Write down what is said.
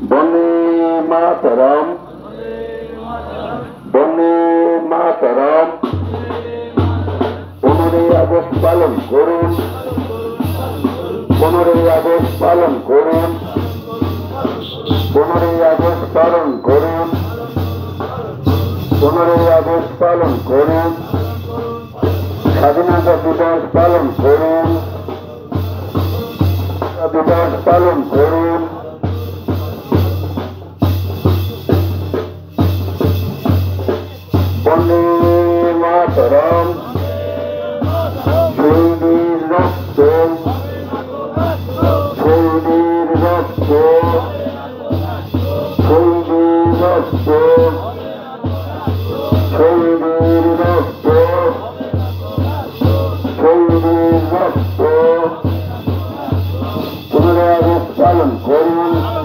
বন্দে মাতরম, বন্দে মাতরম। 15ই August পালন করুন, 15ই August পালন করুন, 15ই আগস্ট পালন করুন, 15ই আগস্ট পালন করুন, স্বাধীনতা দিবস পালন করুন, দিবস পালন করুন। বন্দে মাতরম। শহীদের রক্ত, শহীদের রক্ত, শহীদের রক্ত, শহীদের রক্ত, শহীদের রক্ত। 15ই আগস্ট পালন করুন।